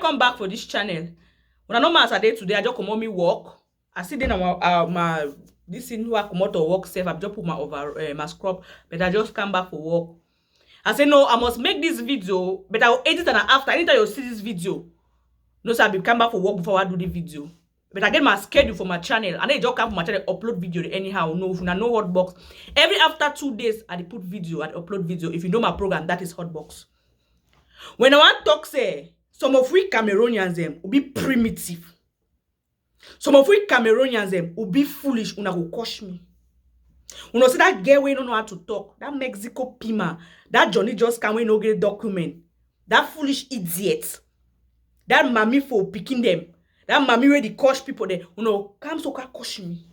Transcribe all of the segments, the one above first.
welcome back for this channel. When I know as I day today, I just come on me work. I see then my this thing who I come out to work safe. I've just put my my scrub, but I just come back for work. I say no, I must make this video, but I will edit and after. Anytime you see this video, no sir, I be come back for work before I do the video. But I get my schedule for my channel, and then just come for my channel, upload video anyhow. No, if you know hotbox. Every after 2 days, I put video, I upload video. If you know my program, that is hotbox. When I want talk, say some of we Cameroonians them will be primitive. Some of we Cameroonians them will be foolish. Una go coach me. Una see that girl we don't know how to talk. That Mexico Pima. That Johnny just can we no get document. That foolish idiot. That mami for picking them. That mami where they coach people there. Come so can coach me.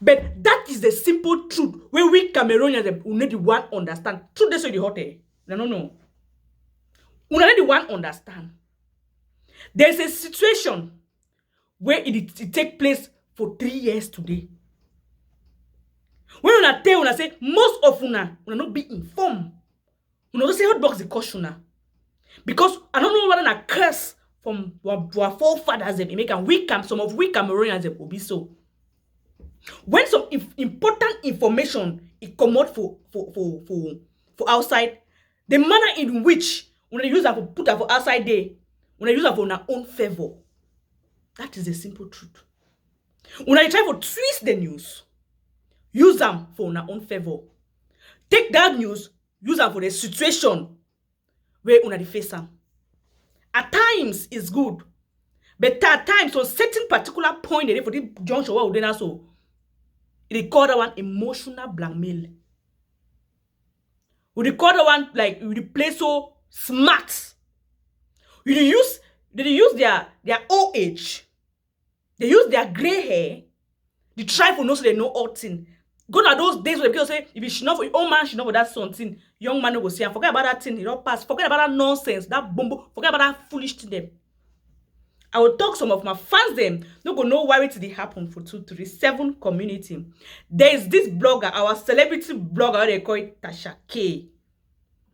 But that is the simple truth. Where we Cameroonians them will need the one understand. Truth they say the hot air. No. We need the one understand. There's a situation where it take place for 3 years today. When una tell una say most of una not be informed. Una don't say hotbox the caution una. Because I don't know whether a curse from our forefathers them make and some of we Cameroonians them will be so. When some important information it come out for outside, the manner in which when they use that for put that for outside there, when they use that for our own favor. That is the simple truth. When I try to twist the news, use them for our own favor. Take that news, use them for the situation where una the face them. At times it's good, but at times on certain particular point for the junction where we dey so, they call that one emotional blackmail. We call that one like we play so smart. They use their old age. They use their gray hair. They try for know so they know all thing. Go to those days where people say, if you not for old man, she not for that something. Young man will say, forget about that thing, it don't pass. Forget about that nonsense, that bumbo. Forget about that foolish to them. I will talk some of my fans them. No go know why it did happen for 237 community. There is this blogger, our celebrity blogger, they call it Tasha K.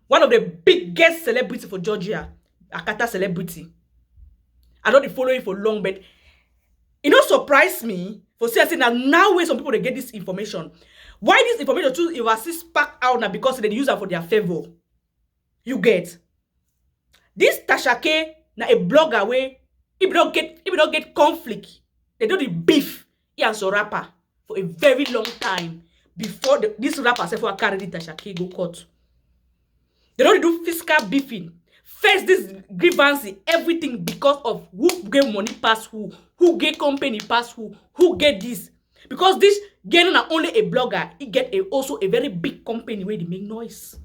One of the biggest celebrity for Georgia. Akata celebrity. I don't follow it for long, but it don't surprise me for saying that now where some people they get this information. Why this information too if I see spark out now because they use it for their favor. You get this Tasha K na a blogger where if you don't get conflict, they do the beef he and so rapper for a very long time before this rapper say for carry the Tasha K go court. They don't do fiscal beefing. First, this grievance, everything because of who get money pass who get company pass who get this. Because this getting not only a blogger, it get also a very big company where they make noise.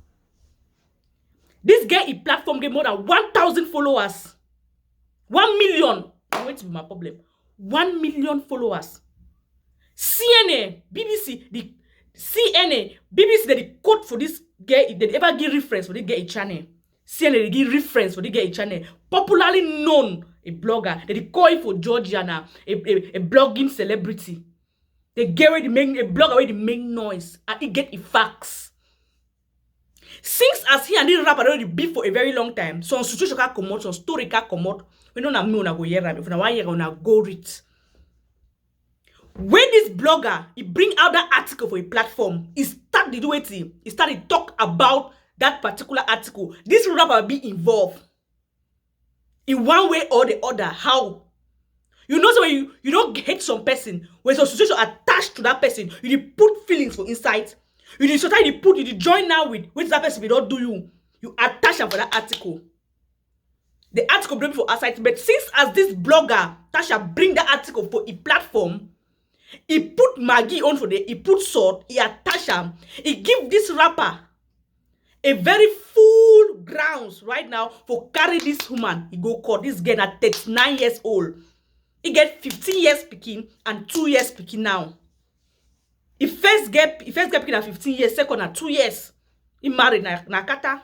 This guy in platform get more than 1,000 followers. 1 million. I'm going to be my problem. 1 million followers. CNN, BBC, they quote for this guy, they ever give reference for this guy channel. CNN they give reference for the guy channel. Popularly known a blogger. They call it for Georgia now. A blogging celebrity. They get ready to make a blogger where they make noise and it get facts. Since as he and this rapper already beef for a very long time, some situation can come out, some story can come out. We don't know go hear them. If you want to go read. When this blogger he bring out that article for a platform, he start the do it. He started talk about that particular article. This rapper be involved in one way or the other. How? You know, so when you don't hate some person, when some situation attached to that person, you put feelings for inside. You sometimes you join now with that person, we don't do you. You attach them for that article. The article bring for outside, but since as this blogger, Tasha bring that article for a platform, he put Maggie on for he put salt, he attach him, he give this rapper a very full grounds right now for carry this woman. He go court. This girl at 39 years old. He get 15 years picking and 2 years picking now. He first get picking at 15 years, second at 2 years. He married na kata.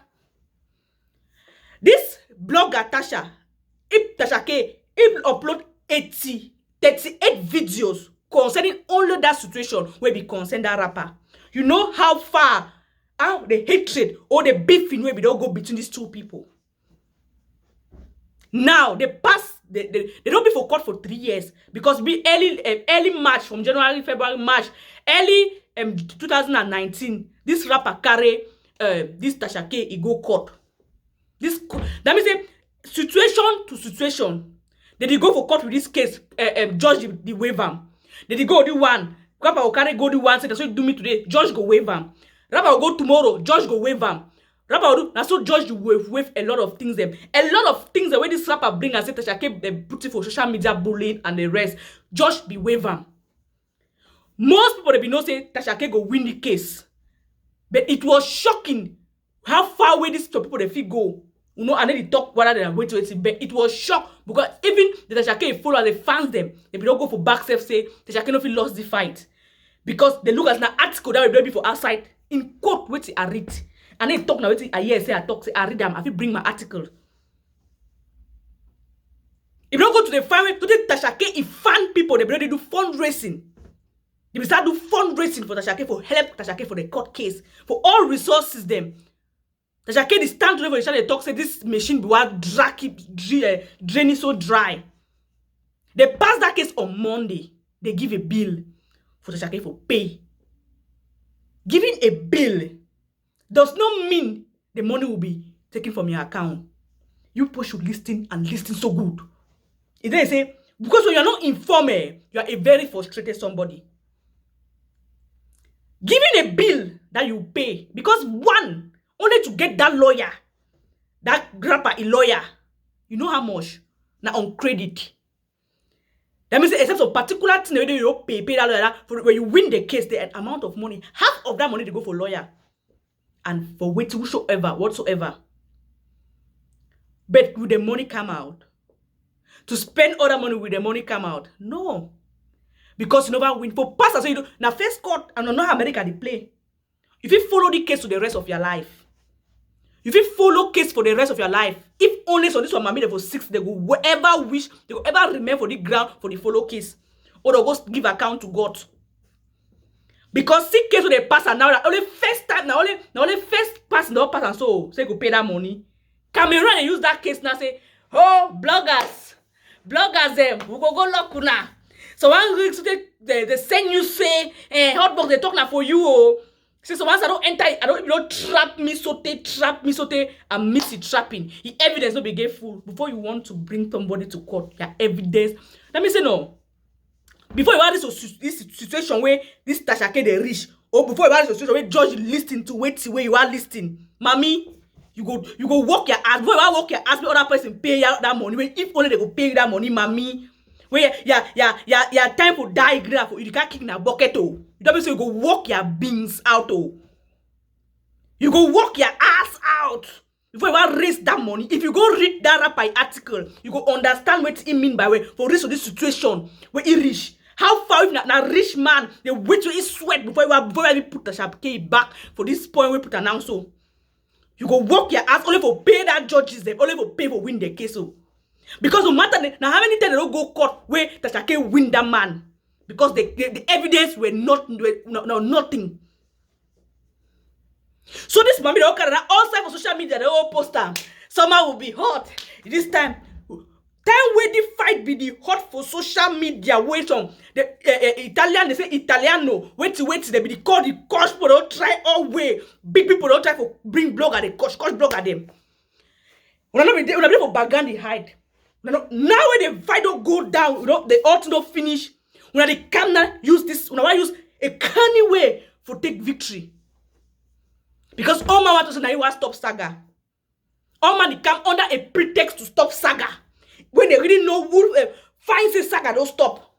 This blogger Tasha K, he upload 38 videos concerning only that situation where be concern that rapper. You know how far the hatred or the beefing where we don't go between these two people. Now they pass. They don't be for court for 3 years because be early March, from January, February, March, early 2019. This rapper carry this Tasha K, he go court. That means say situation to situation. They go for court with this case. Judge the waiver. They go do one. Rapper will carry go do one. Say that's what you do me today. Judge go waiver. Rapper will go tomorrow. Judge go waiver. Rapper will do. Now so judge waive a lot of things. Them a lot of things. The way this rapper bring and say Tasha K put it for social media bullying and the rest. Judge be waiver. Most people they be know say Tasha K go win the case, but it was shocking how far away these people they feel go. You know, and then they talk rather than wait to it. But it was shock because even the Tasha K follow the fans them. They don't go for back self say Tasha K no feel lost the fight. Because they look as an article that will be for outside in court which I read. And they talk now which I hear say I talk say I read them. I feel bring my article. If you don't go to the fan to the Tasha K, if fan people they do fundraising. They will start do fundraising for Tasha K for help Tasha K for the court case. For all resources them. Tasha K, they stand to the they talk say this machine be what draining so dry. They pass that case on Monday. They give a bill for Tasha K for pay. Giving a bill does not mean the money will be taken from your account. You people should listen and listen so good. If they say, because when you're not informed, you are a very frustrated somebody. Giving a bill that you pay, because one, only to get that lawyer, that rapper a lawyer, you know how much? Now on credit. That means except for particular thing you don't pay that lawyer for when you win the case, the amount of money, half of that money to go for lawyer. And for whatsoever. But will the money come out? To spend other money will the money come out? No. Because you never win. For past, so you do. Now first court, and not America they play. If you follow the case to the rest of your life, if you follow case for the rest of your life, if only so this one mami they for 6, they will whatever wish, they will ever remain for the ground for the follow case. Or they'll go give account to God. Because sick case when they pass and now only first time, now only first pass no pass and so say go pay that money. Cameroon and use that case now say, oh bloggers them we go lock una. So one week they send you say hotbox they talk now for you oh. Say so once I don't enter, I don't trap me sote and miss it trapping. The evidence will be get full before you want to bring somebody to court. Your evidence. Let me say no. Before you have this situation where this Tasha K they reach, or before you have this situation where judge listening to wait till where you are listening, mommy, you go walk your ass. Before you walk your ass, the other person pay out that money. When if only they go pay you that money, mommy. Where yeah time for die grab for you can't kick in a bucket oh. You don't say you go walk your beans out oh. You go walk your ass out before you want raise that money. If you go read that rapper article, you go understand what it mean by way for this situation where he reach. How far if na rich man they wait till he sweat before you put the sharp K back for this point we put an answer. You go walk your ass only for pay that judges them, only for pay for win the case oh. Because no matter now how many times they don't go court where Tasha K win that man because the evidence were nothing. So this mommy they all carry all sides for social media they all post them. Summer will be hot this time. Time where the fight be the hot for social media. Wait on the Italian they say Italiano. Wait they be the call the coach people don't try all way. Big people don't try for bring blogger the coach blogger them. When I be for Bagandi hide. Now when the fight don't go down, you know, the alt don't finish. When they come now, use this, when I use a canny way for take victory. Because all man want to say now you want stop saga. All man they come under a pretext to stop saga. When they really know who finds a saga, don't stop.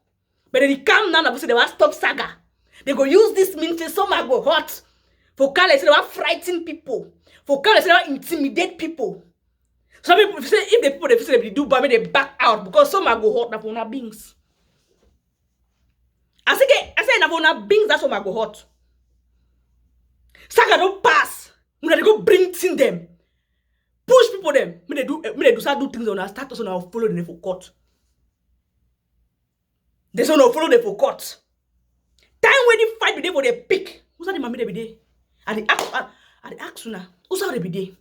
But then they come now and say they want stop saga. They go use this means say some go hot. For Kale say they want frighten people. For Kale say they want intimidate people. Some people say if the people they say they do bad, they back out because some are go hot na for una beings. I say na for una beings that's what go hot. Saga don't pass. When they go bring things them, push people them. When they do start do things on our status on our follow them for court. They say no follow them for court. Time when the fight be there for the pick. Who's that the mommy they be there? And the ask una. Who's that they be there?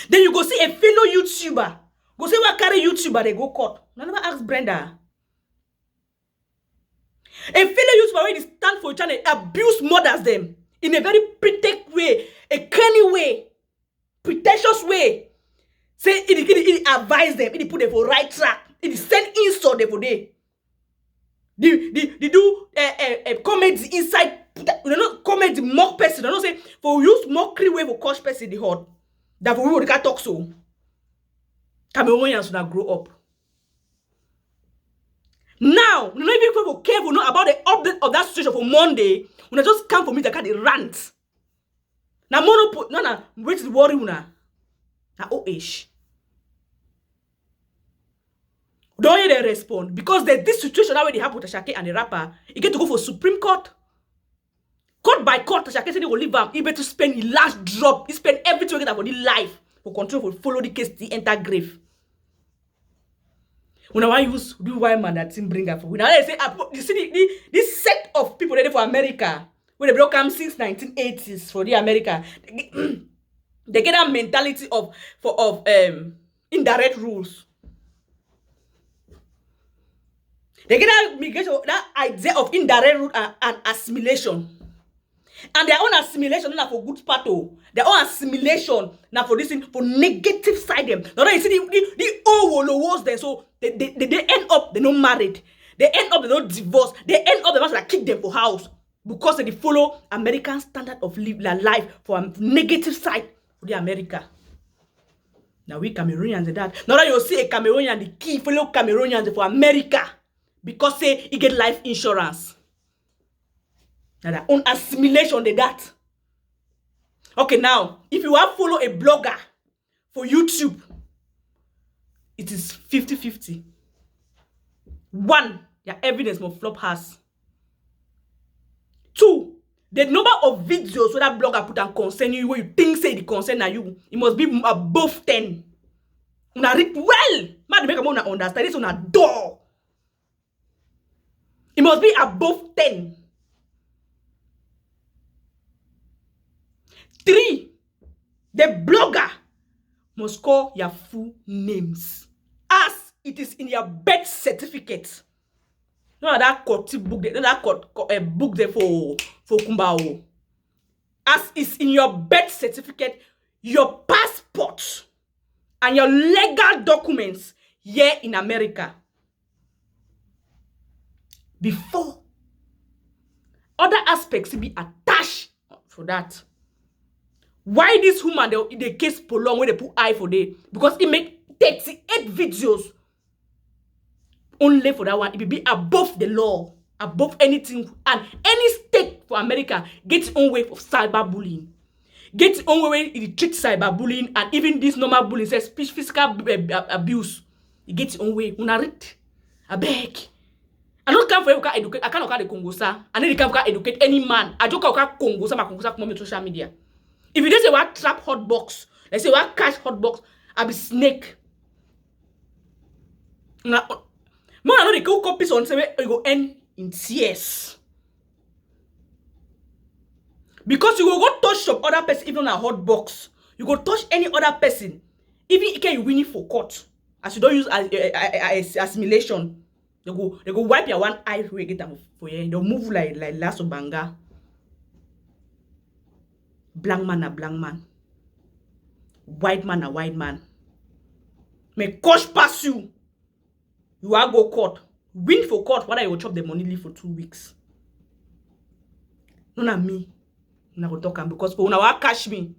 Then you go see a fellow YouTuber Go say what carry YouTuber they go court. I never ask Brenda. A fellow YouTuber wey stand for channel abuse mothers them in a very pretext way, a cunning way, pretentious way. Say it advise them, it put them for right track, it send insult them for day. They do comments inside, you know, comment mock person. I don't say for use mockery way for coach person the hot. That for we would talk so. Cameroonians should grow up. Now, you know, if you people careful know about the update of that situation for Monday, when I just come for me to the rant. Now, no, wait to worry una. Now, OH. Don't hear they respond because there's this situation that when they happen to Shake and the rapper, he get to go for Supreme Court. Court by court, Shake said he will leave him. He better spend his last drop. He spend everything he get for his life for control for follow the case to enter grave. When I use do white man that team bring up for we now they say you see this set of people ready for America when they broke come since 1980s for the America they get that mentality of indirect rules. They get that migration, that idea of indirect rule and assimilation. And their own assimilation not for good part of their own assimilation now for this thing for negative side them. Now you see the old was there, so they end up they not married, they end up they not divorced, they end up they must like kick them for house because they follow American standard of life for a negative side for the America. Now we Cameroonians and that. Now that you see a Cameroonian the key follow Cameroonians for America because say he get life insurance. Now their own assimilation they that. Okay, now if you want to follow a blogger for YouTube, it is 50-50. One, your evidence must flop has. Two, the number of videos where that blogger put and concern you, where you think say the concern are you, it must be above 10. Una read well. Man, make a man understand this on a door. It must be above 10. 3, the blogger must call your full names as it is in your birth certificate. No, that court book, that book there for Kumbao. As is in your birth certificate, your passport, and your legal documents here in America. Before other aspects will be attached for that. Why this woman the case prolong when they put eye for day? Because it make 38 videos only for that one. It will be above the law, above anything, and any state for America gets its own way of cyberbullying. Get its own way it treats cyberbullying and even this normal bullying, says physical abuse. It gets its own way. Una read, I beg. I don't come for you educate. I cannot the Congo sir. I need to come educate any man. I don't come Congo sir. My Congo sir come on social media. If you just say what trap hot box, let's say what cash hot box, I be snake. Now, man, I know the go copies on say you go end in tears. Because you go touch some other person, even a hot box. You go touch any other person, even can you win it for court. As you don't use assimilation, they go wipe your one eye for you get them for you. They'll move like last of banga. Black man a black man. White man a white man. May coach pass you. You are go court. Win for court, whether you will chop the money leave for 2 weeks. No na me. Una go talk am because una wa catch me.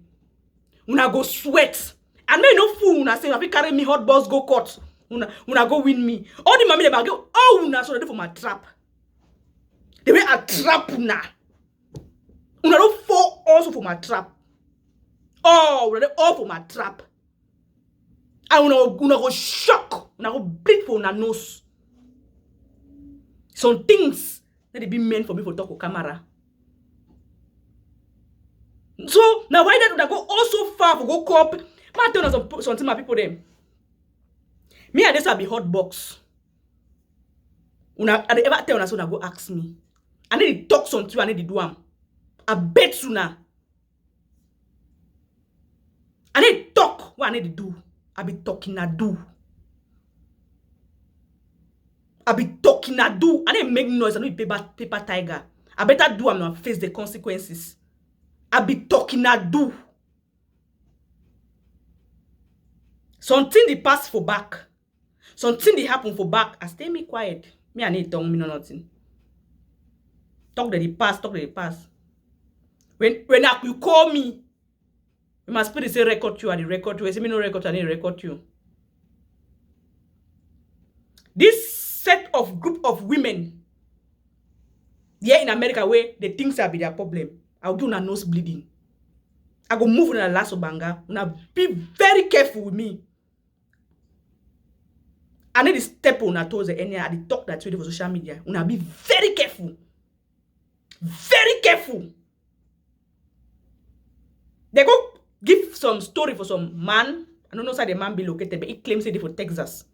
Una go sweat. And me no fool una say if you carry me hot boss go court. Una go win me. All the mommy dem go oh una so ready for my trap. The way I trap una. Una don't fall also for my trap. Oh, una all for my trap. And una go shock. Una go bleed for una nose. Some things that they be meant for me for talk on camera. So now why that go also far for go cop? Man tell us something my people them. Me and this will be hot box. Una ever tell us una go ask me. I need to talk something, I need to do am. I bet sooner. I need to talk what I need to do. I be talking I do. I be talking, I do. I didn't make noise. I know paper tiger. I better do. I'm not face the consequences. I be talking, I do. Something they pass for back. Something they happen for back. I stay me quiet. Me I need tongue, me no nothing. Talk that they pass, talk that they pass. When you call me, my spirit say record you, I the record you. I say me no record, I need record you. This set of group of women here in America where the things will be their problem. I'll do una nose bleeding. I go move on a last banga. Una be very careful with me. I need to step on her toes and I talk that way for social media. Una be very careful. Very careful. They go give some story for some man. I don't know how the man be located, but he claims it for Texas.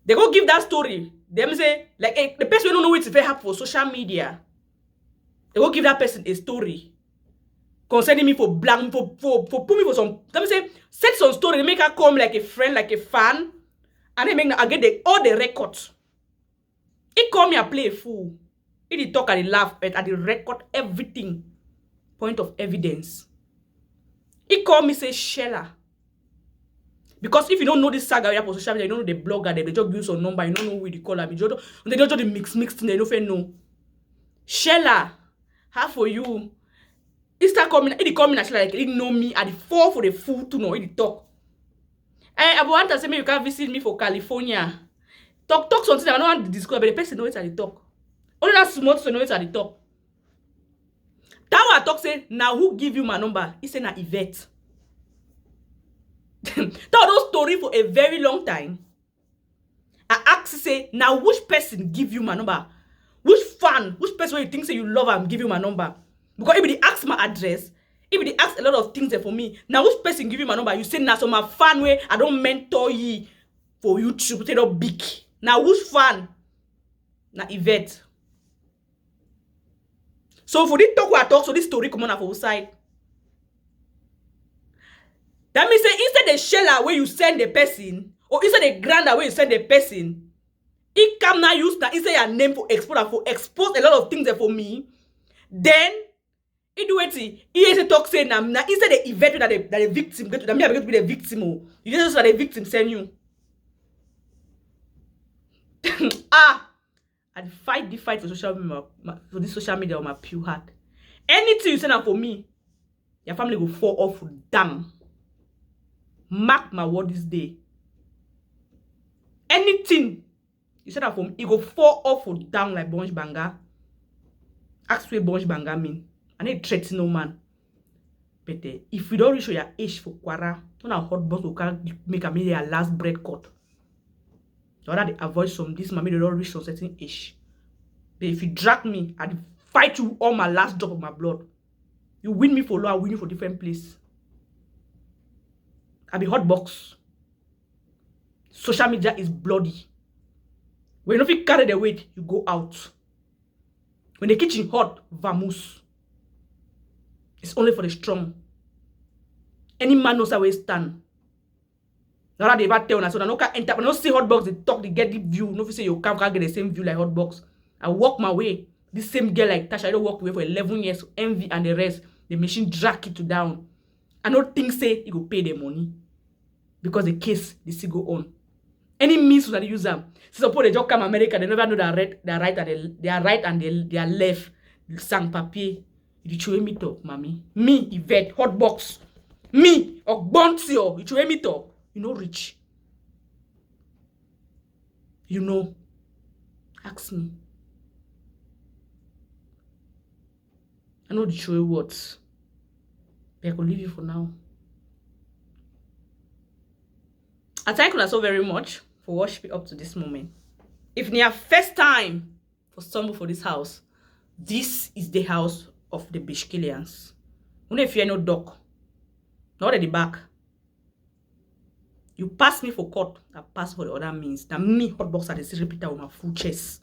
They go give that story. Them say, like, hey, the person don't know what it's very happen for social media. They go give that person a story concerning me for blank, for put me for some. Let me say, set some story. They make her come like a friend, like a fan, and they make I get all the records. He call me a play a fool. He did talk and he laugh, but I did record everything. Point of evidence. He call me say Sheila. Because if you don't know this saga for social media, you don't know the blogger, they just use your number, you don't know who they call her. They just the mix thing, they don't know. Sheila, how for you? He start coming, he call me naturally, like he know me, I fall for the fool to know, he talk. I want to say, you can visit me for California. Talk something, I don't want to discuss, but the person knows how to talk. Only that smart to know how to talk. That one I talk say, now who give you my number? He say, na Yvette. Tell those story for a very long time. I ask say, now which person give you my number? Which fan, which person you think say you love and give you my number? Because if they ask my address, if they ask a lot of things there for me, now which person give you my number? You say now so my fan way I don't mentor ye for YouTube, say not big. Now which fan? Na Yvette. So for this talk where I talk, so this story come on for side. That means say instead the sheller where you send the person, or instead the grander where you send the person, it come now use that instead your name for expose a lot of things there for me. Then it do it. He say talk say now instead the event that the victim get to me, I get to be the victim. You just that the victim send you. I fight the fight for social media, for this social media on my pure heart. Anything you send out for me, your family will fall off down. Mark my word this day. Anything you send out for me, it will fall off down like bunch banga. Ask what bunch banga mean. I need threaten no man. But if you don't reach your age for Kwara, don't have hot box will make a your last bread cut. So that they avoid some this mommy they don't reach some certain age. But if you drag me, I'd fight you all my last drop of my blood. You win me for low, I win you for different place. I be hot box. Social media is bloody. When you carry the weight, you go out. When the kitchen hot, vamoose. It's only for the strong. Any man knows how we stand. Now they ever tell us, so I don't enter. When I don't see hot box, they talk, they get the view. No, if you say you can't get the same view like hot box. I walk my way. This same girl like Tasha, I don't walk away for 11 years. Envy and the rest. The machine drag it down. I don't think say you go pay the money. Because the case, they still go on. Any means that they use them. Suppose they just come America, they never know their right and their left. Sang papier. You show me talk, mommy. Me, Yvette, hot box. Me, or Bontio, you show me talk. You know rich. You know. Ask me. I know the show words. But I could leave you for now. I thank you so very much for watching me up to this moment. If it's your first time for stumble for this house, this is the house of the Bishkilians. Only if you no dog, not at the back. You pass me for court, I pass for the other means. Now me hot box at the repeater with my full chest.